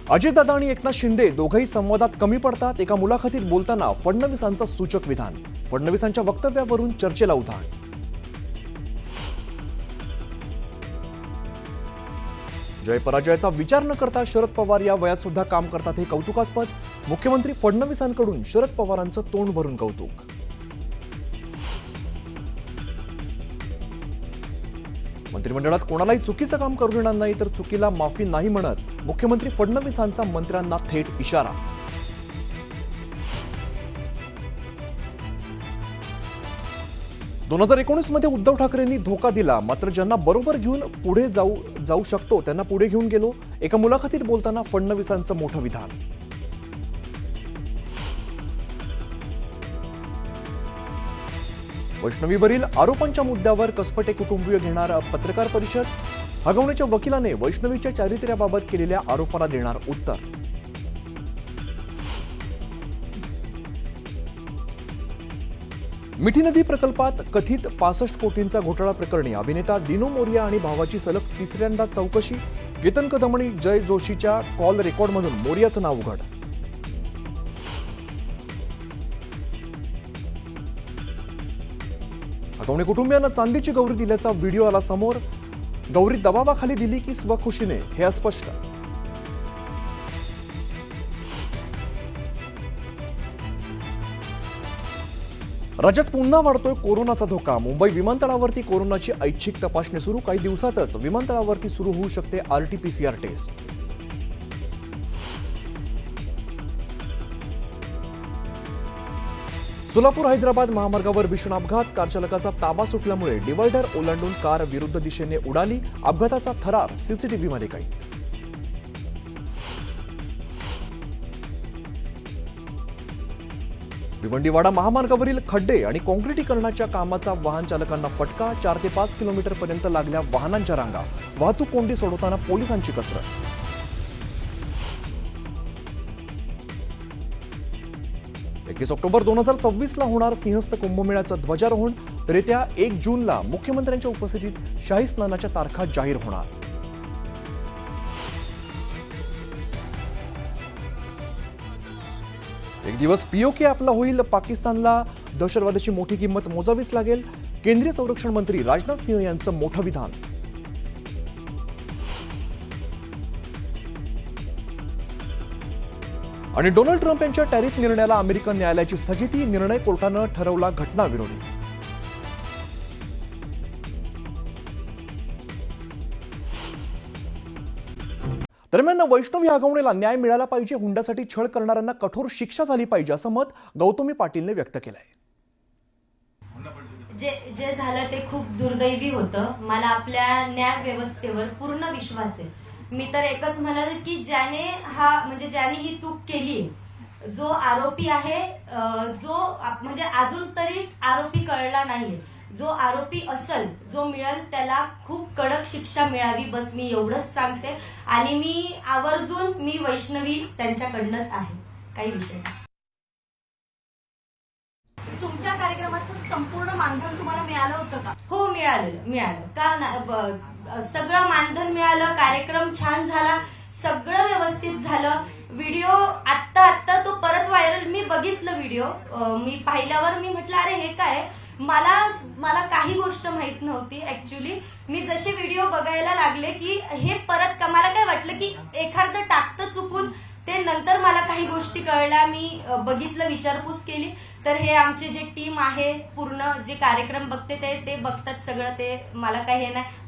अजितदादा आणि एकनाथ शिंदे दोघंही संवादात कमी पडतात। एका मुलाखतीत बोलताना फडणवीसांचं सूचक विधान, फडणवीसांच्या वक्तव्यावरून चर्चेला उधाण। जय पराजयाचा विचार न करता शरद पवार या वयात सुद्धा काम करतात, हे कौतुकास्पद। मुख्यमंत्री फडणवीसांकडून शरद पवारांचं तोंड भरून कौतुक। मंत्रिमंडळात कोणालाही चुकीचं काम करू देणार नाही, तर चुकीला माफी नाही म्हणत मुख्यमंत्री फडणवीसांचा मंत्र्यांना थेट इशारा। 2019 मध्ये उद्धव ठाकरेंनी धोका दिला, मात्र ज्यांना बरोबर घेऊन पुढे जाऊ शकतो त्यांना पुढे घेऊन गेलो। एका मुलाखतीत बोलताना फडणवीसांचं मोठं विधान। वैष्णवीवरील आरोपांच्या मुद्द्यावर कसपटे कुटुंबीय घेणार पत्रकार परिषद। हगवण्याच्या वकिलाने वैष्णवीच्या चारित्र्याबाबत केलेल्या आरोपाला देणार उत्तर। मिठी नदी प्रकल्पात कथित 65 कोटींचा घोटाळा प्रकरणी अभिनेता दिनू मोरिया आणि भावाची सलग तिसऱ्यांदा चौकशी। केतन कदम आणि जय जोशीच्या कॉल रेकॉर्डमधून मोरियाचं नाव उघड। हगवणे कुटुंबियांना चांदीची गौरी दिल्याचा व्हिडिओ आला समोर। गौरी दबावाखाली दिली की स्वखुशीने, हे अस्पष्ट। राज्यात पुन्हा वाढतोय कोरोनाचा धोका। मुंबई विमानतळावरती कोरोनाची ऐच्छिक तपासणी सुरू। काही दिवसातच विमानतळावरती सुरू होऊ शकते RT-PCR टेस्ट। सोलापूर हैदराबाद महामार्गावर भीषण अपघात। कार चालकाचा ताबा सुटल्यामुळे डिवायडर ओलांडून कार विरुद्ध दिशेने उडाली। अपघाताचा थरार CCTV मध्ये कैद। भिवंडीवाडा महामार्गावरील खड्डे आणि काँक्रिटीकरणाच्या कामाचा वाहन चालकांना फटका। 4 ते 5 किलोमीटर पर्यंत लागल्या वाहनांच्या रांगा। वाहतूक कोंडी सोडवताना पोलिसांची कसरत। 21 ऑक्टोबर 2026 ला होणार सिंहस्थ कुंभमेळ्याचं ध्वजारोहण, तर येत्या 1 जूनला मुख्यमंत्र्यांच्या उपस्थितीत शाही स्नानाच्या तारखा जाहीर होणार। एक दिवस POK आपला होईल, पाकिस्तानला दहशतवादाची मोठी किंमत मोजावीच लागेल। केंद्रीय संरक्षण मंत्री राजनाथ सिंह यांचं मोठं विधान। आणि डोनाल्ड ट्रम्प यांच्या टॅरिफ निर्णयाला अमेरिकन न्यायालयाची स्थगिती। निर्णय कोर्टानं ठरवला घटनाविरोधी। दरम्यान वैष्णवी हगवणेला न्याय मिळाला पाहिजे, हुंड्यासाठी छळ करणाऱ्यांना कठोर शिक्षा झाली पाहिजे, असं मत गौतमी पाटीलने व्यक्त केलंय। जे झालं ते खूप दुर्दैवी होतं। मला आपल्या न्याय व्यवस्थेवर पूर्ण विश्वास आहे। मी तर एकच म्हणाल की ज्याने ही चूक केली, जो आरोपी आहे, जो म्हणजे अजून तरी आरोपी कळला नाहीये, जो आरोपी असेल, जो मिळेल त्याला खूप कडक शिक्षा मिळावी, बस मी एवढंच सांगते। आणि मी वैष्णवी त्यांच्याकडनंच आहे, काही विषय नाही। तुमच्या कार्यक्रमाचं संपूर्ण मानधन तुम्हाला मिळालं होतं का? हो, मिळालं का सगळं मानधन मिळालं। कार्यक्रम छान झाला, सगळं व्यवस्थित झालं। व्हिडिओ आत्ता तो परत व्हायरल मी बघितलं। व्हिडिओ मी पाहिल्यावर मी म्हटलं अरे हे काय, मला काही गोष्ट माहित नव्हती ऍक्च्युली। मी जसे व्हिडिओ बघायला लागले की हे परत मला काय वाटलं की एखादं टाकतं चुकून, ते नंतर मला काही गोष्टी कळल्या। मी बघितलं, विचारपूस केली, तर हे आमचे जे टीम आहे पूर्ण, जे कार्यक्रम बघते ते बघतात सगळं। ते मला काही हे नाही,